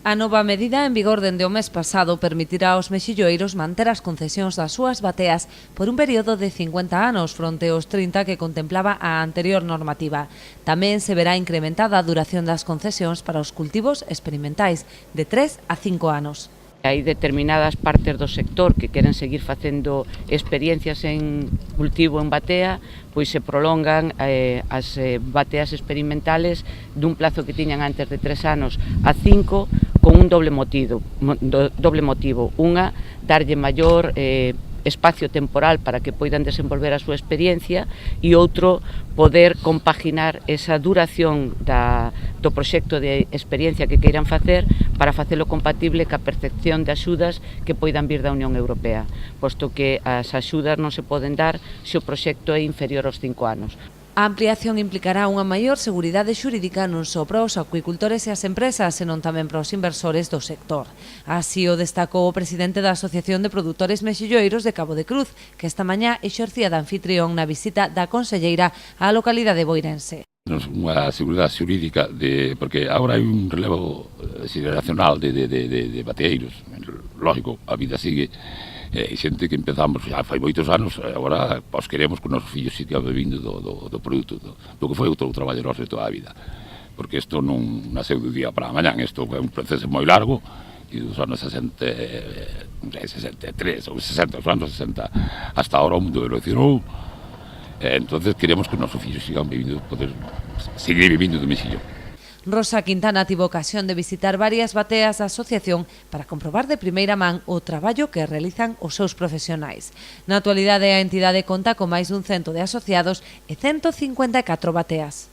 A nova medida en vigor dende o mes pasado permitirá aos mexilloeiros manter as concesións das súas bateas por un período de 50 anos fronte aos 30 que contemplaba a anterior normativa. Tamén se verá incrementada a duración das concesións para os cultivos experimentais de 3 a 5 anos. Hai determinadas partes do sector que queren seguir facendo experiencias en cultivo en batea, pois se prolongan as bateas experimentales dun plazo que tiñan antes de 3 anos a 5 con un doble motivo. Unha, darlle maior espacio temporal para que poidan desenvolver a súa experiencia e outro, poder compaginar esa duración do proxecto de experiencia que queiran facer para facelo compatible ca percepción de axudas que poidan vir da Unión Europea, posto que as axudas non se poden dar se o proxecto é inferior aos 5 anos. A ampliación implicará unha maior seguridade xurídica non só para os acuicultores e as empresas, senón tamén para os inversores do sector. Así o destacou o presidente da Asociación de Produtores Mexilloeiros de Cabo de Cruz, que esta mañá exercía de anfitrión na visita da conselleira á localidade boirense. Unha seguridade xurídica, porque agora hai un relevo xeracional de bateeiros. Lógico, a vida sigue. E xente que empezamos xa fai moitos anos, agora pois queremos que os nosos fillos sigan bebindo do produto, do que foi o traballo noso de toda a vida. Porque isto non nasceu do día para a mañán, isto é un proceso moi largo, e dos anos 63 ou 60, os anos 60, hasta ahora o mundo evolucionou. Entonces queremos que os nosos fillos sigan bebindo, poder seguir bebindo do mexillón. Rosa Quintana tivo ocasión de visitar varias bateas da asociación para comprobar de primeira man o traballo que realizan os seus profesionais. Na actualidade, a entidade conta con máis dun 100 de asociados e 154 bateas.